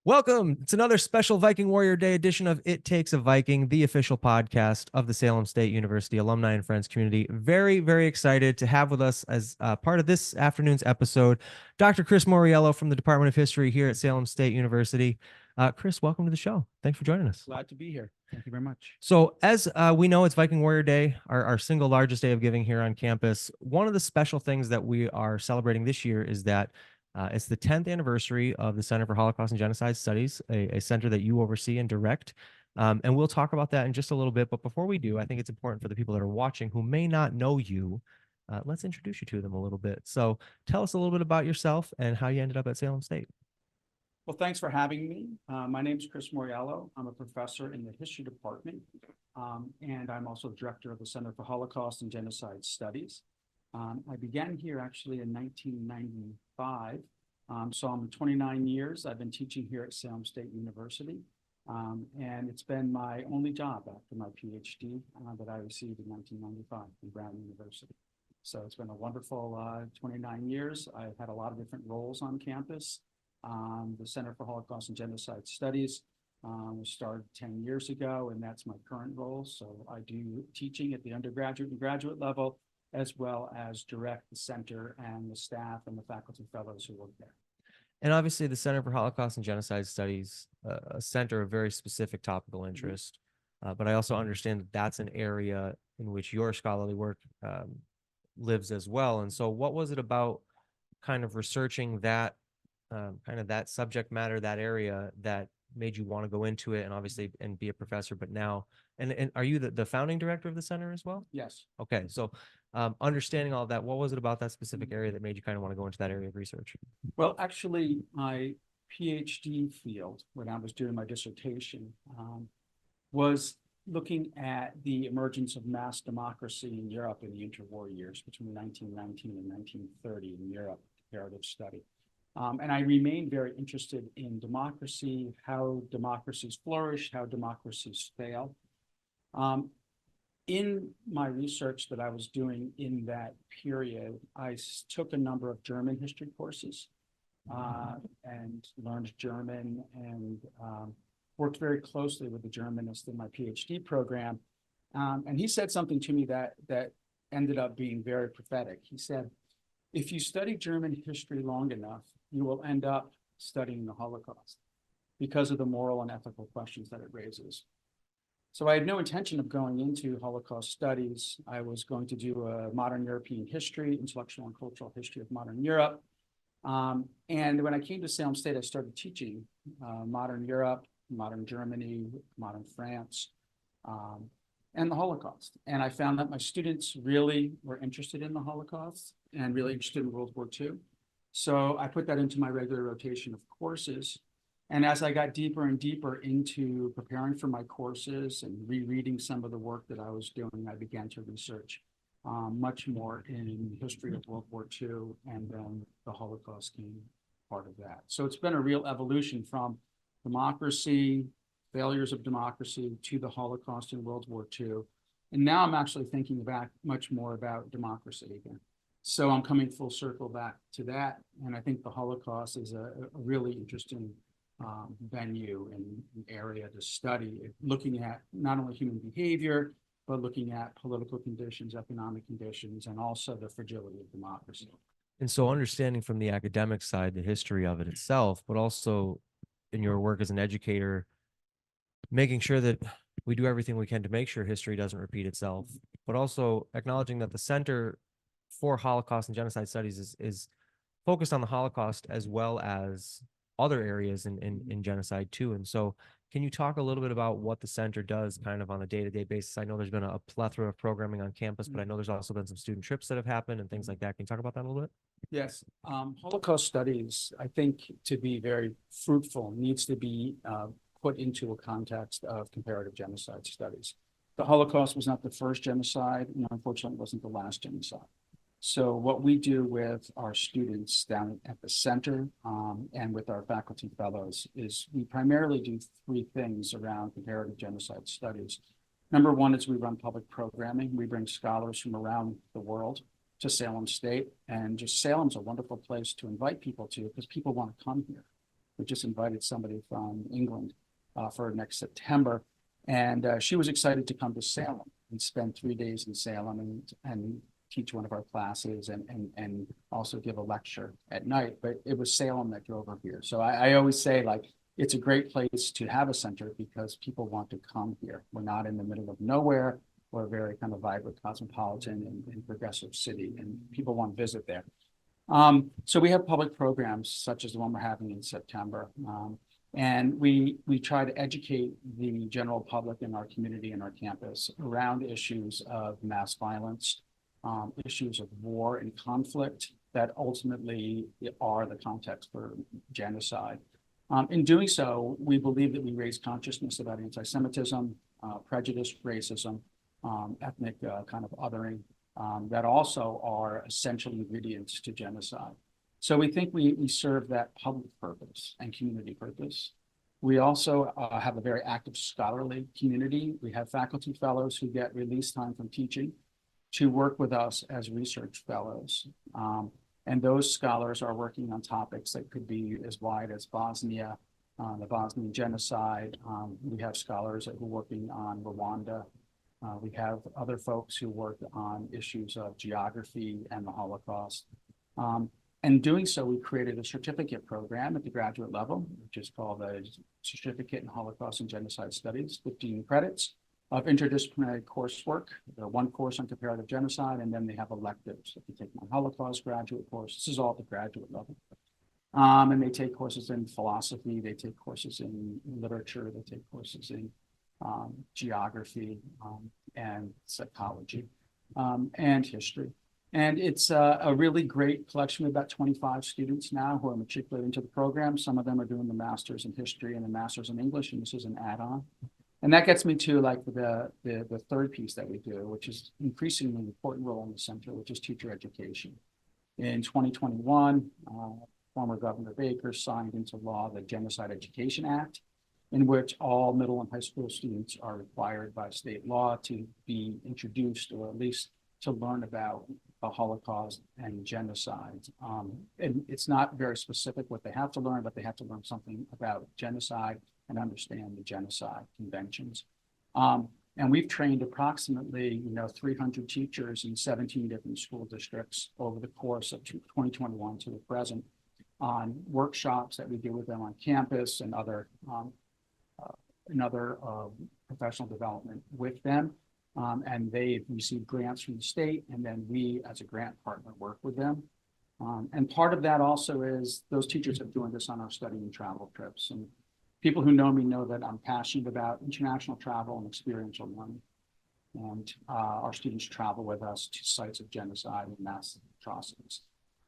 Welcome. It's another special Viking Warrior Day edition of It Takes a Viking, the official podcast of the Salem State University alumni and friends community. Very, very excited to have with us as part of this afternoon's episode, Dr. Chris Mauriello from the Department of History here at Salem State University. Chris, welcome to the show. Thanks for joining us. Glad to be here. Thank you very much. So as we know, it's Viking Warrior Day, our single largest day of giving here on campus. One of the special things that we are celebrating this year is that it's the 10th anniversary of the Center for Holocaust and Genocide Studies, a center that you oversee and direct. And we'll talk about that in just a little bit. But before we do, I think it's important for the people that are watching who may not know you, let's introduce you to them a little bit. So tell us a little bit about yourself and how you ended up at Salem State. Well, thanks for having me. My name is Chris Mauriello. I'm a professor in the history department, and I'm also director of the Center for Holocaust and Genocide Studies. I began here actually in 1995. So I'm 29 years. I've been teaching here at Salem State University. And it's been my only job after my PhD that I received in 1995 from Brown University. So it's been a wonderful 29 years. I've had a lot of different roles on campus. The Center for Holocaust and Genocide Studies was started 10 years ago, and that's my current role. So I do teaching at the undergraduate and graduate level, as well as direct the center and the staff and the faculty fellows who work there. And obviously the Center for Holocaust and Genocide Studies, a center of very specific topical interest. But I also understand that that's an area in which your scholarly work lives as well. And so what was it about kind of researching that kind of that subject matter, that area that made you want to go into it and obviously and be a professor, but now, and are you the founding director of the center as well? Yes. Okay. So understanding all of that, what was it about that specific area that made you kind of want to go into that area of research? Well, actually, my PhD field, when I was doing my dissertation, was looking at the emergence of mass democracy in Europe in the interwar years between 1919 and 1930 in Europe, comparative study. And I remained very interested in democracy, how democracies flourish, how democracies fail. In my research that I was doing in that period, I took a number of German history courses and learned German and worked very closely with the Germanist in my PhD program. And he said something to me that ended up being very prophetic. He said, if you study German history long enough, you will end up studying the Holocaust because of the moral and ethical questions that it raises. So I had no intention of going into Holocaust studies. I was going to do a modern European history, intellectual and cultural history of modern Europe. And when I came to Salem State, I started teaching modern Europe, modern Germany, modern France, and the Holocaust. And I found that my students really were interested in the Holocaust and really interested in World War II. So I put that into my regular rotation of courses. And as I got deeper and deeper into preparing for my courses and rereading some of the work that I was doing, I began to research much more in the history of World War II, and then the Holocaust came part of that. So it's been a real evolution from democracy, failures of democracy, to the Holocaust in World War II. And now I'm actually thinking back much more about democracy again. So I'm coming full circle back to that. And I think the Holocaust is a really interesting venue and area to study, looking at not only human behavior, but looking at political conditions, economic conditions, and also the fragility of democracy. And so understanding from the academic side, the history of it itself, but also in your work as an educator, making sure that we do everything we can to make sure history doesn't repeat itself, but also acknowledging that the Center for Holocaust and Genocide Studies is focused on the Holocaust as well as other areas in genocide too. And so can you talk a little bit about what the center does kind of on a day-to-day basis? I know there's been a plethora of programming on campus, but I know there's also been some student trips that have happened and things like that. Can you talk about that a little bit? Yes. Holocaust studies, I think, to be very fruitful, needs to be put into a context of comparative genocide studies. The Holocaust was not the first genocide, and unfortunately it wasn't the last genocide. So what we do with our students down at the center and with our faculty fellows is we primarily do three things around comparative genocide studies. Number one is we run public programming. We bring scholars from around the world to Salem State, and just Salem's a wonderful place to invite people to because people want to come here. We just invited somebody from England for next September. And she was excited to come to Salem and spend 3 days in Salem and teach one of our classes and also give a lecture at night. But it was Salem that drove her here. So I always say, like, it's a great place to have a center because people want to come here. We're not in the middle of nowhere. We're a very kind of vibrant, cosmopolitan and progressive city, and people want to visit there. So we have public programs such as the one we're having in September. And we try to educate the general public in our community and our campus around issues of mass violence, issues of war and conflict that ultimately are the context for genocide. In doing so, we believe that we raise consciousness about anti-Semitism, prejudice, racism, ethnic kind of othering, that also are essential ingredients to genocide. So we think we serve that public purpose and community purpose. We also have a very active scholarly community. We have faculty fellows who get release time from teaching to work with us as research fellows. And those scholars are working on topics that could be as wide as Bosnia, the Bosnian genocide. We have scholars that are working on Rwanda. We have other folks who work on issues of geography and the Holocaust. And doing so, we created a certificate program at the graduate level, which is called a Certificate in Holocaust and Genocide Studies, 15 credits of interdisciplinary coursework. One course on comparative genocide, and then they have electives. If you take my Holocaust graduate course, this is all at the graduate level. And they take courses in philosophy, they take courses in literature, they take courses in geography and psychology and history. And it's a really great collection. We have about 25 students now who are matriculating into the program. Some of them are doing the master's in history and the master's in English, and this is an add-on. And that gets me to like the third piece that we do, which is increasingly important role in the center, which is teacher education. In 2021, former Governor Baker signed into law the Genocide Education Act, in which all middle and high school students are required by state law to be introduced, or at least to learn about the Holocaust and genocide. And it's not very specific what they have to learn, but they have to learn something about genocide and understand the genocide conventions. And we've trained approximately 300 teachers in 17 different school districts over the course of 2021 to the present on workshops that we do with them on campus and other professional development with them. And they've received grants from the state, and then we, as a grant partner, work with them. And part of that also is those teachers have joined us on our study and travel trips. And people who know me know that I'm passionate about international travel and experiential learning. And our students travel with us to sites of genocide and mass atrocities.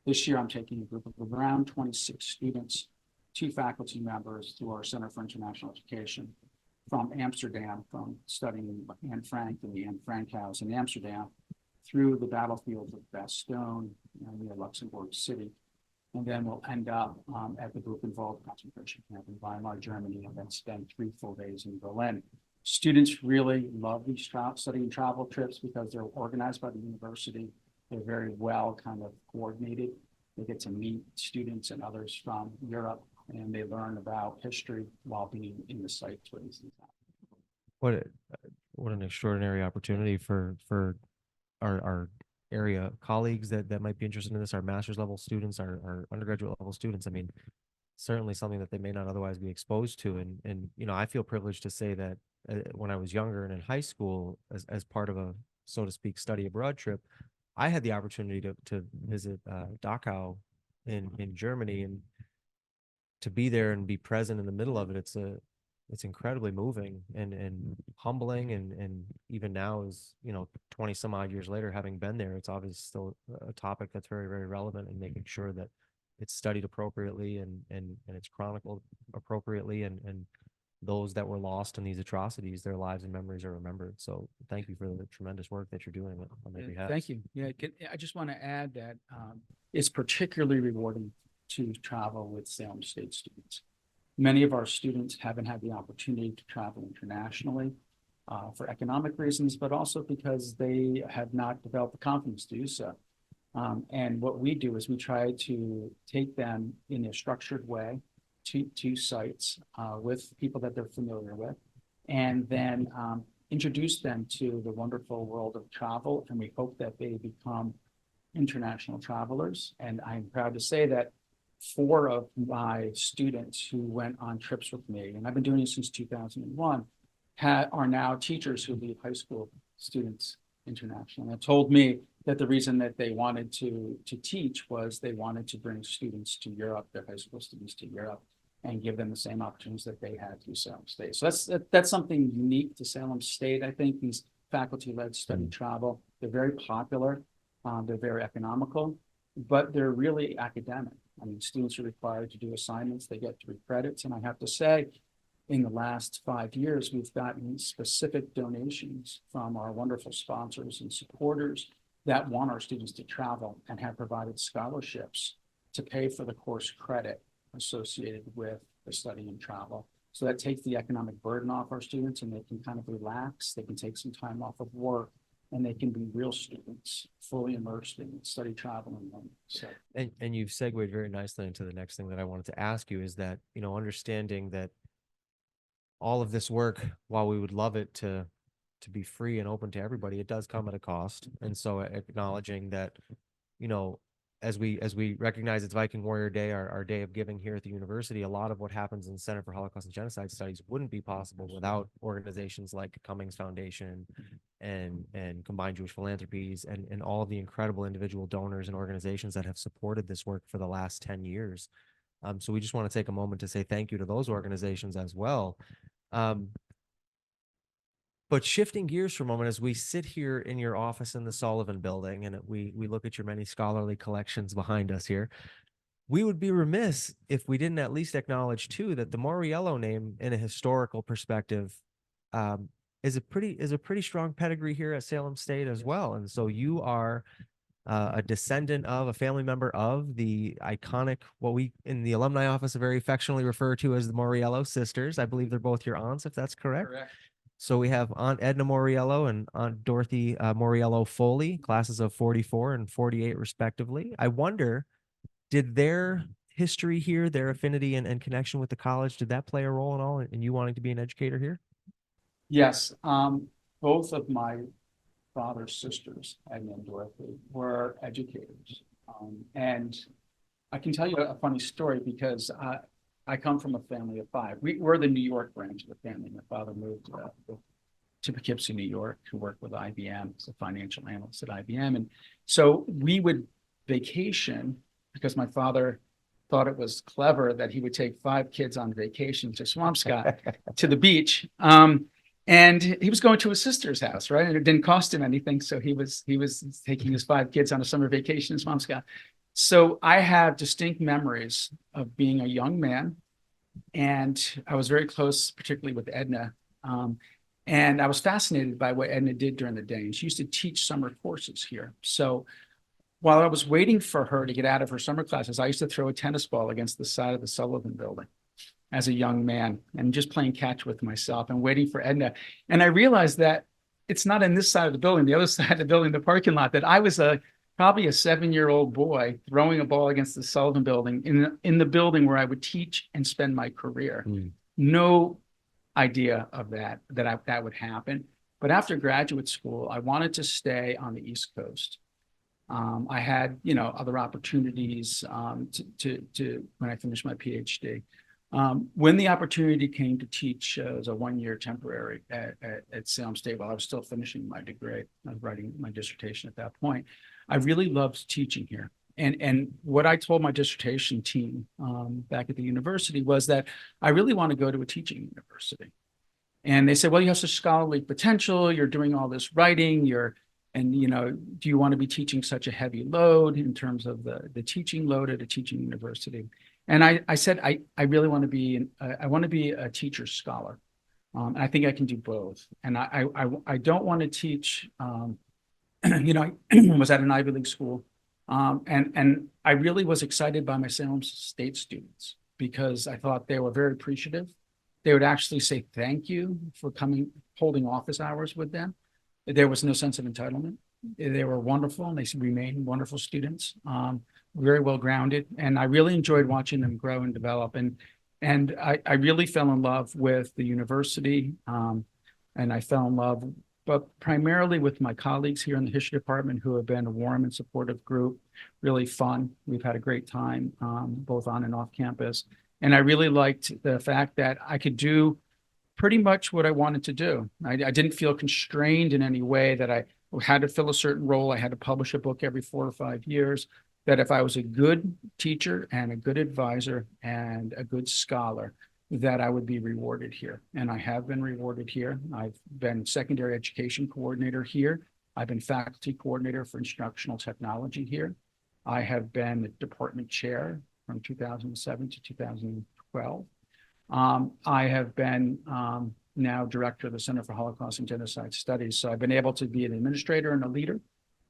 This year, I'm taking a group of around 26 students, 2 faculty members through our Center for International Education, from Amsterdam, from studying Anne Frank in the Anne Frank House in Amsterdam, through the battlefields of Bastogne near Luxembourg City. And then we'll end up at the Buchenwald concentration camp in Weimar, Germany, and then spend 3 full days in Berlin. Students really love these study and travel trips because they're organized by the university. They're very well kind of coordinated. They get to meet students and others from Europe, and they learn about history while being in the sites where these things happen. What an extraordinary opportunity for our area colleagues that might be interested in this, our master's level students, our undergraduate level students. I mean, certainly something that they may not otherwise be exposed to. And I feel privileged to say that when I was younger and in high school, as part of a, so to speak, study abroad trip, I had the opportunity to visit Dachau in Germany, and to be there and be present in the middle of it, it's incredibly moving and humbling, and even now, is 20 some odd years later, having been there, it's obviously still a topic that's very, very relevant, and making sure that it's studied appropriately and it's chronicled appropriately, and those that were lost in these atrocities, their lives and memories are remembered. So thank you for the tremendous work that you're doing on their behalf. Thank you. Yeah, I just want to add that it's particularly rewarding to travel with Salem State students. Many of our students haven't had the opportunity to travel internationally for economic reasons, but also because they have not developed the confidence to do so. And what we do is we try to take them in a structured way two sites with people that they're familiar with, and then introduce them to the wonderful world of travel. And we hope that they become international travelers. And I'm proud to say that 4 of my students who went on trips with me, and I've been doing it since 2001, are now teachers who lead high school students internationally. And told me that the reason that they wanted to teach was they wanted to bring students to Europe, their high school students to Europe, and give them the same opportunities that they had through Salem State. So that's something unique to Salem State. I think these faculty-led study travel, they're very popular, they're very economical, but they're really academic. I mean, students are required to do assignments, they get 3 credits, and I have to say, in the last 5 years, we've gotten specific donations from our wonderful sponsors and supporters that want our students to travel and have provided scholarships to pay for the course credit associated with the study and travel. So that takes the economic burden off our students, and they can kind of relax, they can take some time off of work, and they can be real students, fully immersed in study, travel, and learning. So, and you've segued very nicely into the next thing that I wanted to ask you is that, understanding that all of this work, while we would love it to be free and open to everybody, it does come at a cost. And so acknowledging that, as we recognize it's Viking Warrior Day, our day of giving here at the university, a lot of what happens in the Center for Holocaust and Genocide Studies wouldn't be possible without organizations like Cummings Foundation and Combined Jewish Philanthropies and all of the incredible individual donors and organizations that have supported this work for the last 10 years. So we just want to take a moment to say thank you to those organizations as well. But shifting gears for a moment, as we sit here in your office in the Sullivan Building, and we look at your many scholarly collections behind us here, we would be remiss if we didn't at least acknowledge too that the Mauriello name, in a historical perspective, is a pretty strong pedigree here at Salem State as well. And so you are a descendant of, a family member of the iconic, what we in the alumni office very affectionately refer to as the Mauriello sisters. I believe they're both your aunts, if that's correct. correct. So we have Aunt Edna Mauriello and Aunt Dorothy Mauriello Foley, classes of 44 and 48 respectively. I wonder, did their history here, their affinity and connection with the college, did that play a role at all in you wanting to be an educator here? Yes, both of my father's sisters, Edna and Dorothy, were educators. And I can tell you a funny story because I come from a family of 5. We're the New York branch of the family. My father moved to Poughkeepsie, New York, to work with IBM as a financial analyst at IBM. And so we would vacation because my father thought it was clever that he would take 5 kids on vacation to Swampscott to the beach. And he was going to his sister's house, right? And it didn't cost him anything. So he was taking his 5 kids on a summer vacation in Swampscott. So I have distinct memories of being a young man, and I was very close, particularly with Edna. And I was fascinated by what Edna did during the day. And she used to teach summer courses here. So while I was waiting for her to get out of her summer classes, I used to throw a tennis ball against the side of the Sullivan Building as a young man and just playing catch with myself and waiting for Edna. And I realized that it's not in this side of the building, the other side of the building, the parking lot, that I was probably a 7-year-old boy throwing a ball against the Sullivan Building in the building where I would teach and spend my career. No idea of that would happen. But after graduate school, I wanted to stay on the East Coast. I had, other opportunities to when I finished my PhD. When the opportunity came to teach as a 1-year temporary at Salem State while I was still finishing my degree, I was writing my dissertation at that point, I really loved teaching here. And what I told my dissertation team back at the university was that I really want to go to a teaching university. And they said, well, you have such scholarly potential, you're doing all this writing, do you want to be teaching such a heavy load in terms of the teaching load at a teaching university? And I said, I really want to be, I want to be a teacher scholar. And I think I can do both. And I don't want to teach, I was at an Ivy League school. And I really was excited by my Salem State students because I thought they were very appreciative. They would actually say thank you for holding office hours with them. There was no sense of entitlement. They were wonderful and they remain wonderful students, very well grounded. And I really enjoyed watching them grow and develop. And And I really fell in love with the university, and I fell in love, but primarily with my colleagues here in the history department who have been a warm and supportive group, really fun. We've had a great time, both on and off campus. And I really liked the fact that I could do pretty much what I wanted to do. I didn't feel constrained in any way that I had to fill a certain role. I had to publish a book every 4 or 5 years. That if I was a good teacher and a good advisor and a good scholar, that I would be rewarded here. And I have been rewarded here. I've been secondary education coordinator here. I've been faculty coordinator for instructional technology here. I have been the department chair from 2007 to 2012. I have been now director of the Center for Holocaust and Genocide Studies. So I've been able to be an administrator and a leader,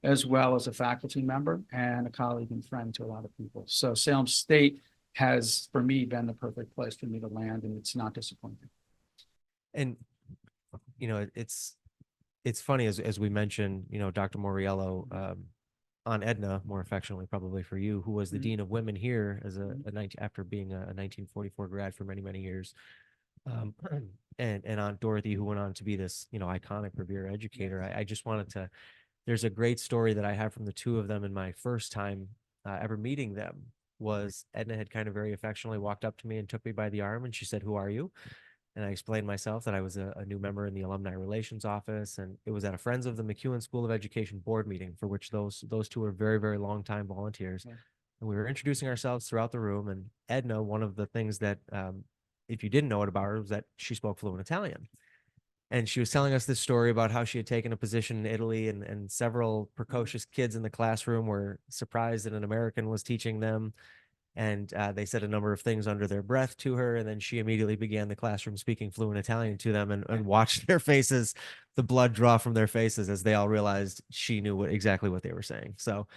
as well as a faculty member and a colleague and friend to a lot of people. So Salem State has, for me, been the perfect place for me to land, and it's not disappointing. And, you know, it's funny, as we mentioned, you know, Dr. Mauriello, on Edna, more affectionately probably for you, who was the dean of women here as after being a 1944 grad for many, many years. And Aunt Dorothy, who went on to be this, you know, iconic Revere educator. I just wanted to, there's a great story that I have from the two of them in my first time ever meeting them. Was Edna had kind of very affectionately walked up to me and took me by the arm, and she said, "Who are you?" And I explained myself, that I was a new member in the alumni relations office, and it was at a Friends of the McEwen School of Education board meeting, for which those two were very, very long time volunteers. Yeah. And we were introducing ourselves throughout the room, and Edna, one of the things that, if you didn't know it about her, was that she spoke fluent Italian. And she was telling us this story about how she had taken a position in Italy, and several precocious kids in the classroom were surprised that an American was teaching them. And they said a number of things under their breath to her. And then she immediately began the classroom speaking fluent Italian to them, and watched their faces, the blood draw from their faces, as they all realized she knew exactly what they were saying. So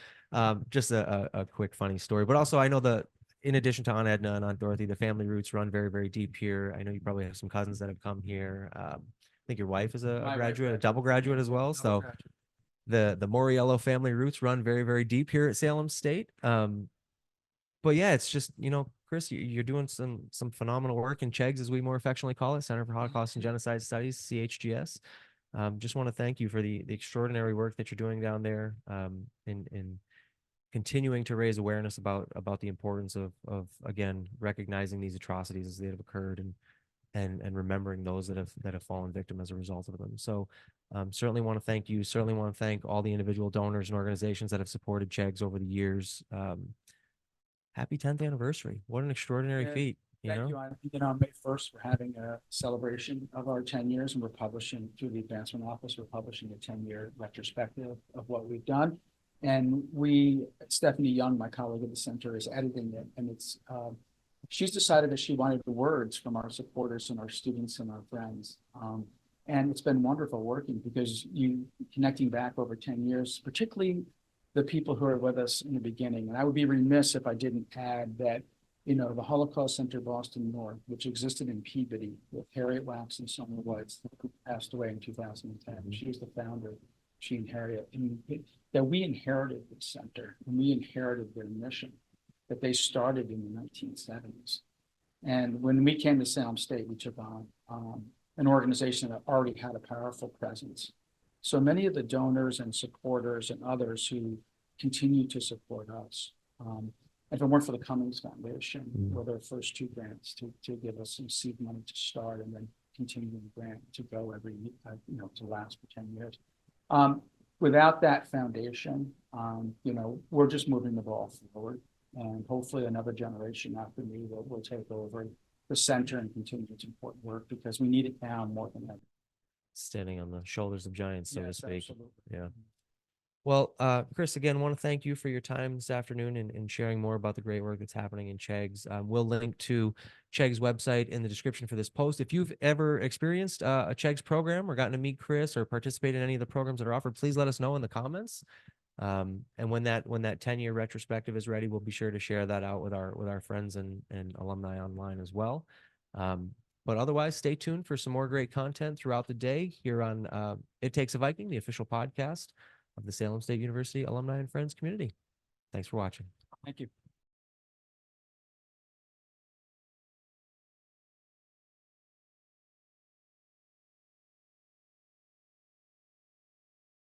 just a quick funny story. But also, I know in addition to Aunt Edna and Aunt Dorothy, the family roots run very, very deep here. I know you probably have some cousins that have come here. I think your wife is a graduate, a double graduate as well. So the Mauriello family roots run very, very deep here at Salem State. But yeah, it's just, you know, Chris, you're doing some phenomenal work in CHEGS, as we more affectionately call it, Center for Holocaust and Genocide Studies, CHGS. Just want to thank you for the extraordinary work that you're doing down there, in continuing to raise awareness about the importance of again recognizing these atrocities as they have occurred, and remembering those that have fallen victim as a result of them. So certainly want to thank you. Certainly want to thank all the individual donors and organizations that have supported CHEGS over the years. Happy 10th anniversary. What an extraordinary feat. Thank you. On May 1st, we're having a celebration of our 10 years, and we're publishing through the Advancement Office, we're publishing a 10-year retrospective of what we've done. And Stephanie Young, my colleague at the center, is editing it. And she's decided that she wanted the words from our supporters and our students and our friends. And it's been wonderful working, because connecting back over 10 years, particularly the people who are with us in the beginning. And I would be remiss if I didn't add that, you know, the Holocaust Center Boston North, which existed in Peabody with Harriet Wax and Summer Whites, who passed away in 2010. She was the founder, she and Harriet. And that we inherited the center, and we inherited their mission that they started in the 1970s. And when we came to Salem State, we took on an organization that already had a powerful presence. So many of the donors and supporters and others who continue to support us, if it weren't for the Cummings Foundation, were their first 2 grants to give us some seed money to start, and then continuing grant to go every, to last for 10 years. Without that foundation, we're just moving the ball forward, and hopefully another generation after me will take over the center and continue its important work, because we need it now more than ever. Standing on the shoulders of giants, so to speak. Absolutely. Yeah. Well, Chris, again, want to thank you for your time this afternoon and sharing more about the great work that's happening in CHEGS. We'll link to CHEGS website in the description for this post. If you've ever experienced a CHEGS program, or gotten to meet Chris, or participate in any of the programs that are offered, please let us know in the comments. And when that 10-year retrospective is ready, we'll be sure to share that out with our friends and alumni online as well. But otherwise, stay tuned for some more great content throughout the day here on It Takes a Viking, the official podcast of the Salem State University Alumni and Friends community. Thanks for watching. Thank you.